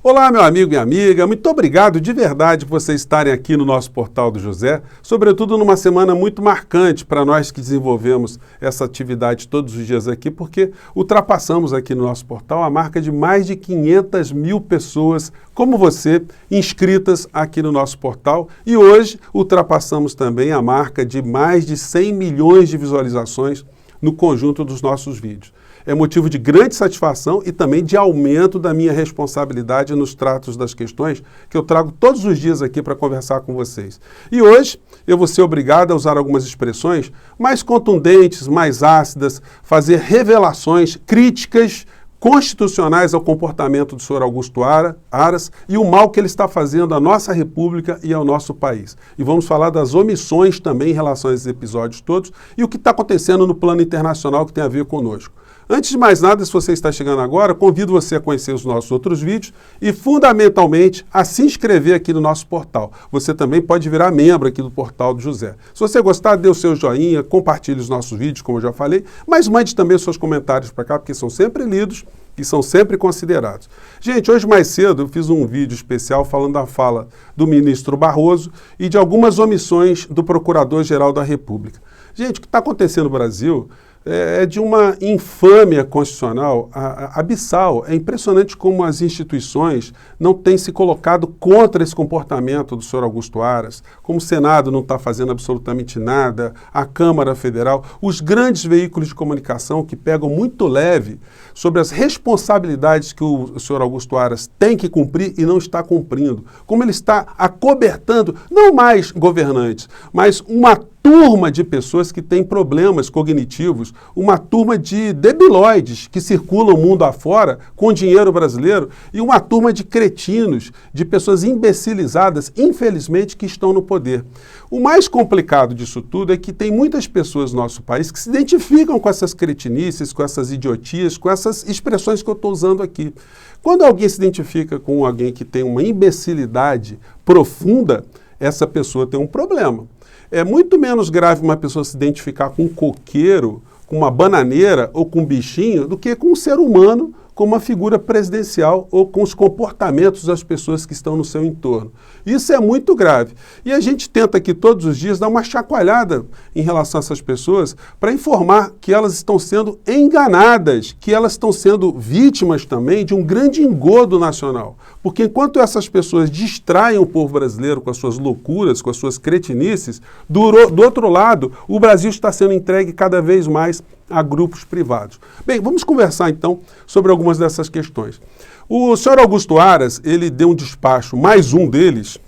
Olá, meu amigo e amiga, muito obrigado de verdade por vocês estarem aqui no nosso Portal do José, sobretudo numa semana muito marcante para nós que desenvolvemos essa atividade todos os dias aqui, porque ultrapassamos aqui no nosso portal a marca de mais de 500 mil pessoas como você, inscritas aqui no nosso portal, e hoje ultrapassamos também a marca de mais de 100 milhões de visualizações no conjunto dos nossos vídeos. É motivo de grande satisfação e também de aumento da minha responsabilidade nos tratos das questões que eu trago todos os dias aqui para conversar com vocês. E hoje eu vou ser obrigado a usar algumas expressões mais contundentes, mais ácidas, fazer revelações críticas constitucionais ao comportamento do senhor Augusto Aras e o mal que ele está fazendo à nossa República e ao nosso país. E vamos falar das omissões também em relação a esses episódios todos e o que está acontecendo no plano internacional que tem a ver conosco. Antes de mais nada, se você está chegando agora, convido você a conhecer os nossos outros vídeos e, fundamentalmente, a se inscrever aqui no nosso portal. Você também pode virar membro aqui do Portal do José. Se você gostar, dê o seu joinha, compartilhe os nossos vídeos, como eu já falei, mas mande também os seus comentários para cá, porque são sempre lidos e são sempre considerados. Gente, hoje mais cedo eu fiz um vídeo especial falando da fala do ministro Barroso e de algumas omissões do Procurador-Geral da República. Gente, o que está acontecendo no Brasil é de uma infâmia constitucional abissal. É impressionante como as instituições não têm se colocado contra esse comportamento do senhor Augusto Aras, como o Senado não está fazendo absolutamente nada, a Câmara Federal, os grandes veículos de comunicação que pegam muito leve sobre as responsabilidades que o senhor Augusto Aras tem que cumprir e não está cumprindo, como ele está acobertando, não mais governantes, mas uma turma de pessoas que têm problemas cognitivos, uma turma de debilóides que circulam o mundo afora com dinheiro brasileiro e uma turma de cretinos, de pessoas imbecilizadas, infelizmente, que estão no poder. O mais complicado disso tudo é que tem muitas pessoas no nosso país que se identificam com essas cretinices, com essas idiotias, com essas expressões que eu estou usando aqui. Quando alguém se identifica com alguém que tem uma imbecilidade profunda, essa pessoa tem um problema. É muito menos grave uma pessoa se identificar com um coqueiro, com uma bananeira ou com um bichinho do que com um ser humano, com uma figura presidencial ou com os comportamentos das pessoas que estão no seu entorno. Isso é muito grave. E a gente tenta aqui todos os dias dar uma chacoalhada em relação a essas pessoas para informar que elas estão sendo enganadas, que elas estão sendo vítimas também de um grande engodo nacional. Porque enquanto essas pessoas distraem o povo brasileiro com as suas loucuras, com as suas cretinices, do outro lado, o Brasil está sendo entregue cada vez mais a grupos privados. Bem, vamos conversar então sobre algumas dessas questões. O senhor Augusto Aras, ele deu um despacho, mais um deles,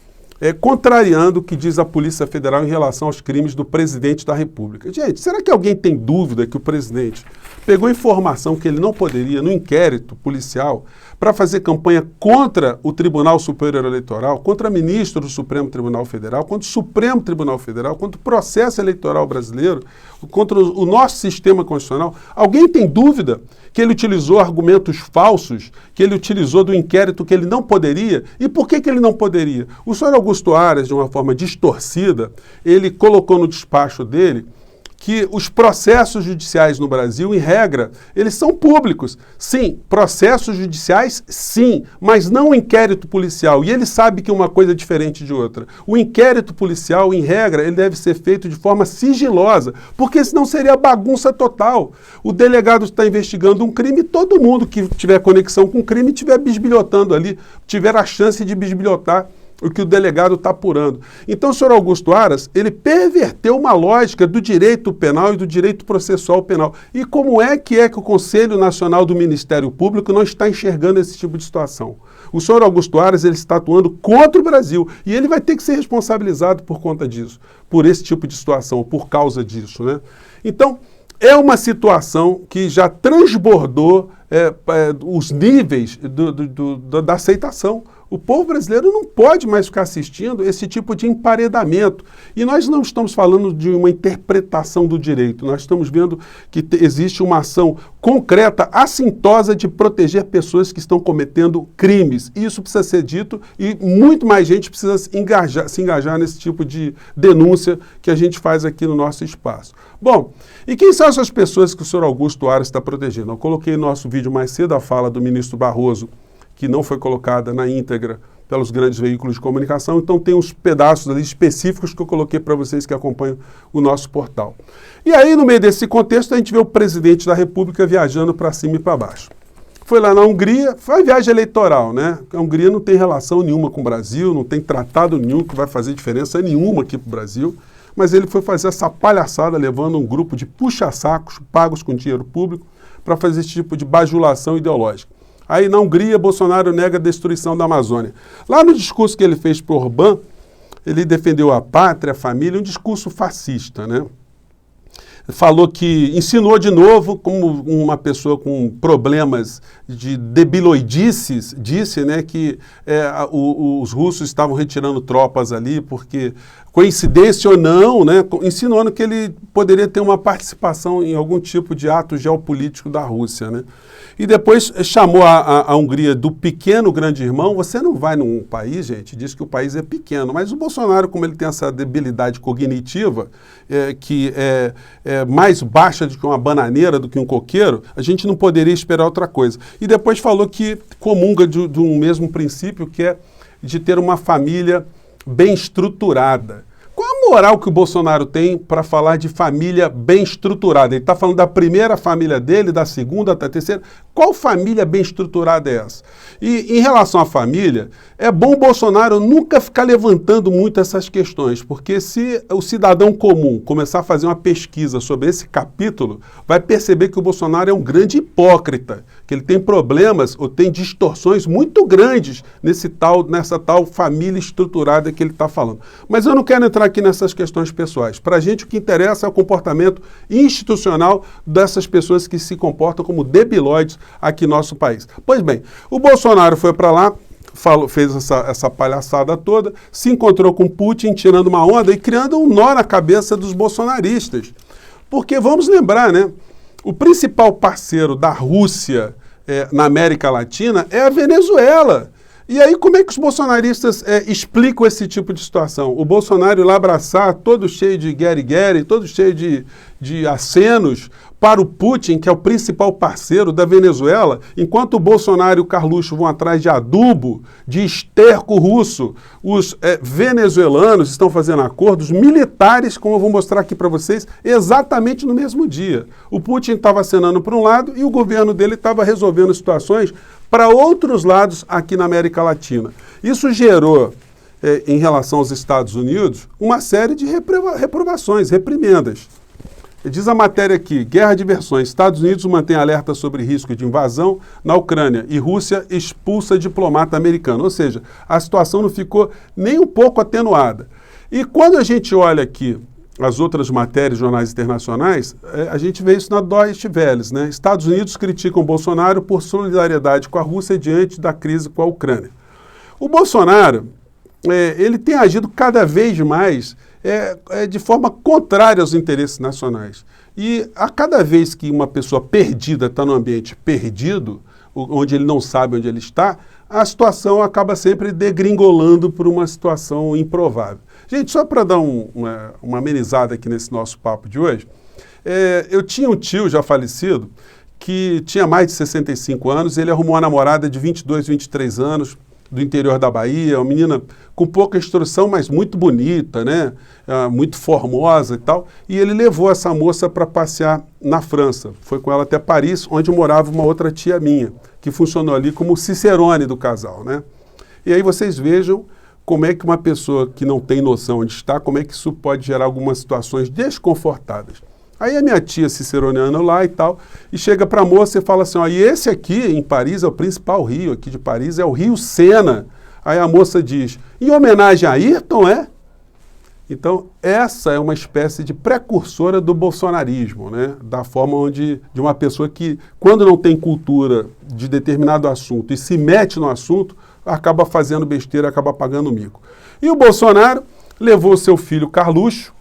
contrariando o que diz a Polícia Federal em relação aos crimes do presidente da República. Gente, será que alguém tem dúvida que o presidente pegou informação que ele não poderia, no inquérito policial, para fazer campanha contra o Tribunal Superior Eleitoral, contra ministro do Supremo Tribunal Federal, contra o Supremo Tribunal Federal, contra o processo eleitoral brasileiro, contra o nosso sistema constitucional? Alguém tem dúvida que ele utilizou argumentos falsos, que ele utilizou do inquérito que ele não poderia? E por que ele não poderia? O senhor Augusto Aras, de uma forma distorcida, ele colocou no despacho dele que os processos judiciais no Brasil, em regra, eles são públicos. Sim, processos judiciais, sim, mas não o inquérito policial. E ele sabe que uma coisa é diferente de outra. O inquérito policial, em regra, ele deve ser feito de forma sigilosa, porque senão seria bagunça total. O delegado está investigando um crime e todo mundo que tiver conexão com o crime estiver bisbilhotando ali, tiver a chance de bisbilhotar o que o delegado está apurando. Então, o senhor Augusto Aras, ele perverteu uma lógica do direito penal e do direito processual penal. E como é que o Conselho Nacional do Ministério Público não está enxergando esse tipo de situação? O senhor Augusto Aras, ele está atuando contra o Brasil e ele vai ter que ser responsabilizado por conta disso, por esse tipo de situação, por causa disso, né? Então, é uma situação que já transbordou os níveis da aceitação. O povo brasileiro não pode mais ficar assistindo esse tipo de emparedamento. E nós não estamos falando de uma interpretação do direito, nós estamos vendo que existe uma ação concreta, assintosa de proteger pessoas que estão cometendo crimes. Isso precisa ser dito e muito mais gente precisa se engajar nesse tipo de denúncia que a gente faz aqui no nosso espaço. Bom, e quem são essas pessoas que o senhor Augusto Aras está protegendo? Eu coloquei no nosso vídeo mais cedo a fala do ministro Barroso, que não foi colocada na íntegra pelos grandes veículos de comunicação, então tem uns pedaços ali específicos que eu coloquei para vocês que acompanham o nosso portal. E aí, no meio desse contexto, a gente vê o presidente da República viajando para cima e para baixo. Foi lá na Hungria, foi uma viagem eleitoral, né? A Hungria não tem relação nenhuma com o Brasil, não tem tratado nenhum que vai fazer diferença nenhuma aqui para o Brasil, mas ele foi fazer essa palhaçada levando um grupo de puxa-sacos pagos com dinheiro público para fazer esse tipo de bajulação ideológica. Aí na Hungria, Bolsonaro nega a destruição da Amazônia. Lá no discurso que ele fez para o Orbán, ele defendeu a pátria, a família, um discurso fascista, né? Falou que, ensinou de novo, como uma pessoa com problemas de debiloidices, disse, né, que os russos estavam retirando tropas ali porque, coincidência ou não, né, insinuando que ele poderia ter uma participação em algum tipo de ato geopolítico da Rússia, né? E depois chamou a Hungria do pequeno grande irmão. Você não vai num país, gente, diz que o país é pequeno, mas o Bolsonaro, como ele tem essa debilidade cognitiva, que é mais baixa do que uma bananeira, do que um coqueiro, a gente não poderia esperar outra coisa. E depois falou que comunga de um mesmo princípio, que é de ter uma família bem estruturada. Qual a moral que o Bolsonaro tem para falar de família bem estruturada? Ele está falando da primeira família dele, da segunda, da terceira. Qual família bem estruturada é essa? E em relação à família, é bom o Bolsonaro nunca ficar levantando muito essas questões, porque se o cidadão comum começar a fazer uma pesquisa sobre esse capítulo, vai perceber que o Bolsonaro é um grande hipócrita, que ele tem problemas ou tem distorções muito grandes nessa tal família estruturada que ele está falando. Mas eu não quero entrar aqui nessas questões pessoais. Para a gente o que interessa é o comportamento institucional dessas pessoas que se comportam como debilóides aqui no nosso país. Pois bem, o Bolsonaro foi para lá, fez essa palhaçada toda, se encontrou com Putin tirando uma onda e criando um nó na cabeça dos bolsonaristas. Porque vamos lembrar, né? O principal parceiro da Rússia na América Latina é a Venezuela. E aí, como é que os bolsonaristas explicam esse tipo de situação? O Bolsonaro lá abraçar, todo cheio de guerre-guerre, todo cheio de acenos para o Putin, que é o principal parceiro da Venezuela, enquanto o Bolsonaro e o Carluxo vão atrás de adubo, de esterco russo, os venezuelanos estão fazendo acordos militares, como eu vou mostrar aqui para vocês, exatamente no mesmo dia. O Putin estava acenando para um lado e o governo dele estava resolvendo situações para outros lados aqui na América Latina. Isso gerou, em relação aos Estados Unidos, uma série de reprovações, reprimendas. Diz a matéria aqui, guerra de versões, Estados Unidos mantém alerta sobre risco de invasão na Ucrânia e Rússia expulsa diplomata americano. Ou seja, a situação não ficou nem um pouco atenuada. E quando a gente olha aqui as outras matérias, jornais internacionais, a gente vê isso na Deutsche Welle, né? Estados Unidos criticam Bolsonaro por solidariedade com a Rússia diante da crise com a Ucrânia. O Bolsonaro, ele tem agido cada vez mais de forma contrária aos interesses nacionais. E a cada vez que uma pessoa perdida está num ambiente perdido, onde ele não sabe onde ele está, a situação acaba sempre degringolando por uma situação improvável. Gente, só para dar uma amenizada aqui nesse nosso papo de hoje, eu tinha um tio já falecido que tinha mais de 65 anos, ele arrumou uma namorada de 22, 23 anos, do interior da Bahia, uma menina com pouca instrução, mas muito bonita, né? Muito formosa e tal. E ele levou essa moça para passear na França. Foi com ela até Paris, onde morava uma outra tia minha, que funcionou ali como cicerone do casal, né? E aí vocês vejam como é que uma pessoa que não tem noção onde está, como é que isso pode gerar algumas situações desconfortáveis. Aí a minha tia ciceroneando lá e tal, e chega para a moça e fala assim, ó, e esse aqui em Paris é o principal rio aqui de Paris, é o Rio Sena. Aí a moça diz, em homenagem a Ayrton, é? Então, essa é uma espécie de precursora do bolsonarismo, né? Da forma de uma pessoa que, quando não tem cultura de determinado assunto e se mete no assunto, acaba fazendo besteira, acaba pagando mico. E o Bolsonaro levou seu filho Carluxo,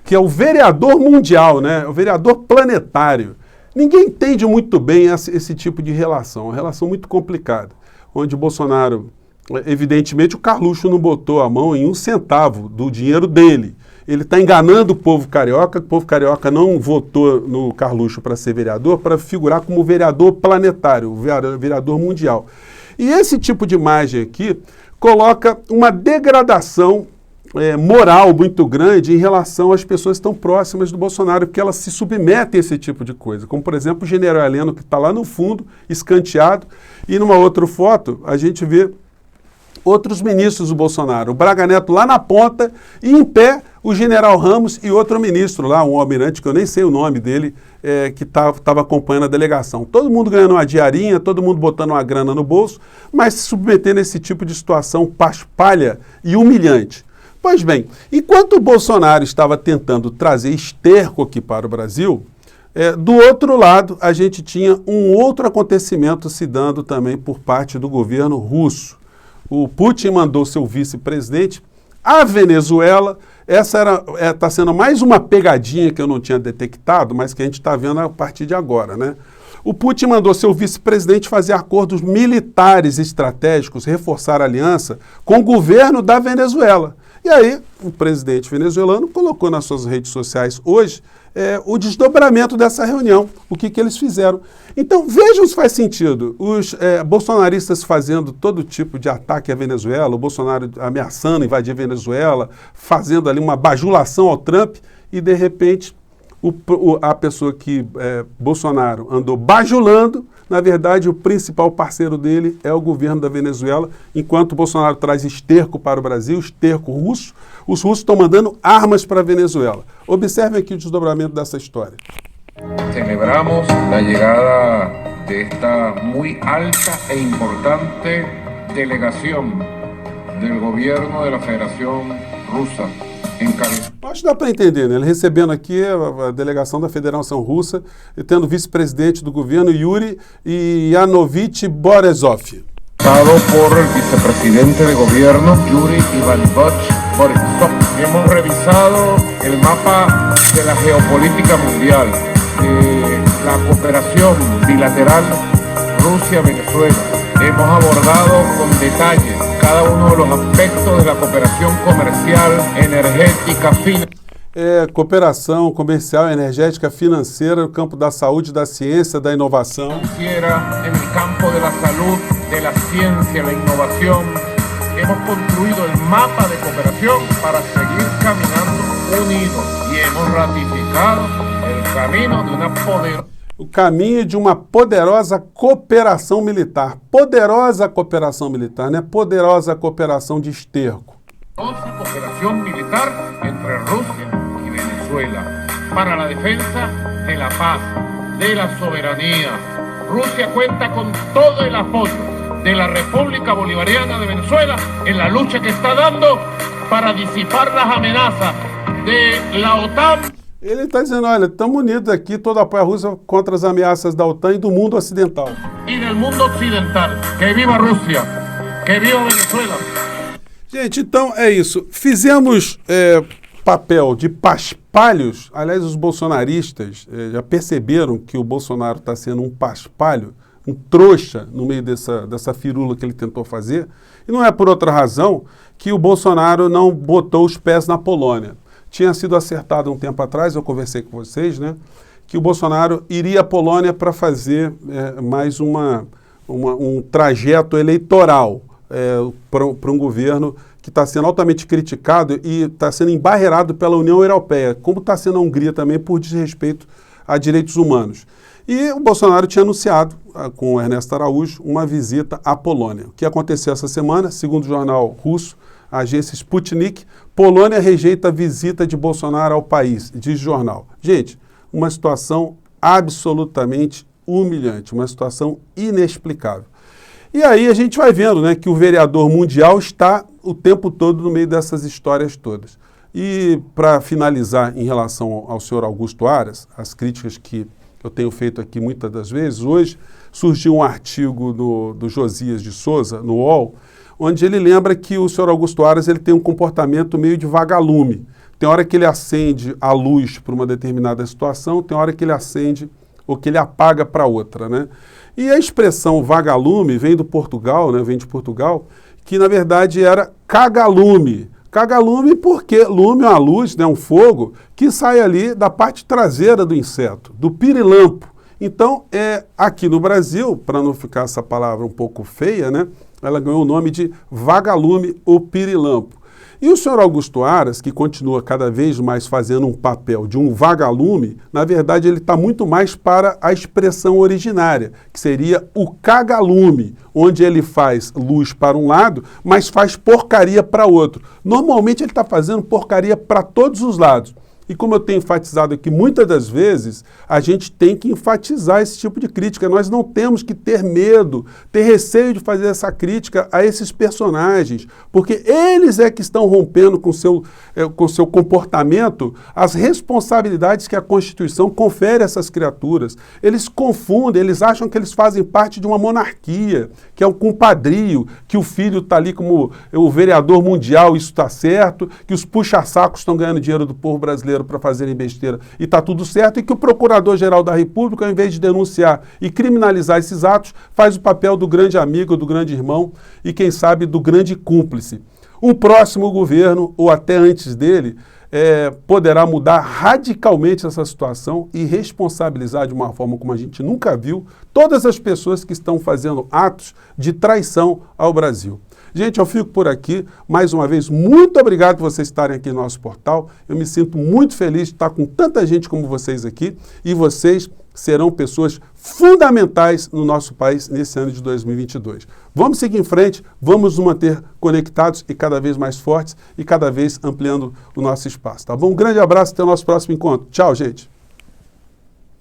que é o vereador mundial, né? O vereador planetário. Ninguém entende muito bem esse tipo de relação, uma relação muito complicada, onde o Bolsonaro, evidentemente, o Carluxo não botou a mão em 1 centavo do dinheiro dele. Ele está enganando o povo carioca não votou no Carluxo para ser vereador, para figurar como vereador planetário, vereador mundial. E esse tipo de imagem aqui coloca uma degradação moral muito grande em relação às pessoas que estão próximas do Bolsonaro, porque elas se submetem a esse tipo de coisa. Como, por exemplo, o general Heleno, que está lá no fundo, escanteado, e numa outra foto a gente vê outros ministros do Bolsonaro, o Braga Neto lá na ponta e em pé o general Ramos e outro ministro lá, um almirante que eu nem sei o nome dele, que estava acompanhando a delegação. Todo mundo ganhando uma diarinha, todo mundo botando uma grana no bolso, mas se submetendo a esse tipo de situação paspalha e humilhante. Pois bem, enquanto o Bolsonaro estava tentando trazer esterco aqui para o Brasil, do outro lado a gente tinha um outro acontecimento se dando também por parte do governo russo. O Putin mandou seu vice-presidente à Venezuela. Essa está sendo mais uma pegadinha que eu não tinha detectado, mas que a gente está vendo a partir de agora, né? O Putin mandou seu vice-presidente fazer acordos militares estratégicos, reforçar a aliança com o governo da Venezuela. E aí, o presidente venezuelano colocou nas suas redes sociais hoje o desdobramento dessa reunião, o que eles fizeram. Então, vejam se faz sentido. Os bolsonaristas fazendo todo tipo de ataque à Venezuela, o Bolsonaro ameaçando invadir a Venezuela, fazendo ali uma bajulação ao Trump, e de repente a pessoa que Bolsonaro andou bajulando, na verdade, o principal parceiro dele é o governo da Venezuela. Enquanto o Bolsonaro traz esterco para o Brasil, esterco russo, os russos estão mandando armas para a Venezuela. Observem aqui o desdobramento dessa história. Celebramos a chegada de esta muy alta e importante delegación del gobierno de la Federación Rusa em Cali. Acho que dá para entender, né? Ele recebendo aqui a delegação da Federação Russa e tendo o vice-presidente do governo, Yuri Yanovich Borisov. Por el vicepresidente de gobierno, Yuri Ivanovich Borisov. Hemos revisado el mapa de la geopolítica mundial, de la cooperación bilateral Rusia-Venezuela. Hemos abordado con detalle cada uno de los aspectos de la cooperación comercial, energética, financiera. Cooperação comercial, energética, financeira, no campo da saúde, da ciência, da inovação. En el campo de la salud, de la ciencia, la innovación. Hemos construido el mapa de cooperación para seguir caminando unidos y hemos ratificado el camino de una poderosa. O caminho de uma poderosa cooperação militar. Poderosa cooperação militar, não é poderosa cooperação de esterco. Cooperación militar entre Rusia y Venezuela para la defensa de la paz, de la soberanía. Rusia cuenta con todo el apoyo de la República Bolivariana de Venezuela en la lucha que está dando para disipar las amenazas de la OTAN. Ele está dizendo, olha, estamos unidos aqui, todo apoio à Rússia contra as ameaças da OTAN e do mundo ocidental. E do mundo ocidental. Que viva a Rússia, que viva a Venezuela. Gente, então é isso. Fizemos papel de paspalhos. Aliás, os bolsonaristas já perceberam que o Bolsonaro está sendo um paspalho, um trouxa no meio dessa firula que ele tentou fazer. E não é por outra razão que o Bolsonaro não botou os pés na Polônia. Tinha sido acertado um tempo atrás, eu conversei com vocês, né, que o Bolsonaro iria à Polônia para fazer mais um trajeto eleitoral para um governo que está sendo altamente criticado e está sendo embarreirado pela União Europeia, como está sendo a Hungria também por desrespeito a direitos humanos. E o Bolsonaro tinha anunciado, com o Ernesto Araújo, uma visita à Polônia. O que aconteceu essa semana, segundo o jornal russo, a agência Sputnik, Polônia rejeita a visita de Bolsonaro ao país, diz o jornal. Gente, uma situação absolutamente humilhante, uma situação inexplicável. E aí a gente vai vendo, né, que o vereador mundial está o tempo todo no meio dessas histórias todas. E para finalizar em relação ao senhor Augusto Aras, as críticas que eu tenho feito aqui muitas das vezes, hoje surgiu um artigo do Josias de Souza, no UOL, onde ele lembra que o senhor Augusto Aras ele tem um comportamento meio de vagalume. Tem hora que ele acende a luz para uma determinada situação, tem hora que ele acende ou que ele apaga para outra, né? E a expressão vagalume vem do Portugal, né? Vem de Portugal, que na verdade era cagalume. Cagalume porque lume é uma luz, né? Um fogo que sai ali da parte traseira do inseto, do pirilampo. Então, aqui no Brasil, para não ficar essa palavra um pouco feia, né, ela ganhou o nome de vagalume ou pirilampo. E o senhor Augusto Aras, que continua cada vez mais fazendo um papel de um vagalume, na verdade ele está muito mais para a expressão originária, que seria o cagalume, onde ele faz luz para um lado, mas faz porcaria para outro. Normalmente ele está fazendo porcaria para todos os lados. E como eu tenho enfatizado aqui, muitas das vezes a gente tem que enfatizar esse tipo de crítica. Nós não temos que ter medo, ter receio de fazer essa crítica a esses personagens, porque eles é que estão rompendo com seu comportamento as responsabilidades que a Constituição confere a essas criaturas. Eles confundem, eles acham que eles fazem parte de uma monarquia, que é um compadrio, que o filho está ali como o vereador mundial, isso está certo, que os puxa-sacos estão ganhando dinheiro do povo brasileiro para fazerem besteira e está tudo certo, e que o Procurador-Geral da República, ao invés de denunciar e criminalizar esses atos, faz o papel do grande amigo, do grande irmão e, quem sabe, do grande cúmplice. Um próximo governo, ou até antes dele, poderá mudar radicalmente essa situação e responsabilizar de uma forma como a gente nunca viu todas as pessoas que estão fazendo atos de traição ao Brasil. Gente, eu fico por aqui. Mais uma vez, muito obrigado por vocês estarem aqui no nosso portal. Eu me sinto muito feliz de estar com tanta gente como vocês aqui, e vocês serão pessoas fundamentais no nosso país nesse ano de 2022. Vamos seguir em frente, vamos nos manter conectados e cada vez mais fortes e cada vez ampliando o nosso espaço, tá bom? Um grande abraço, até o nosso próximo encontro. Tchau, gente!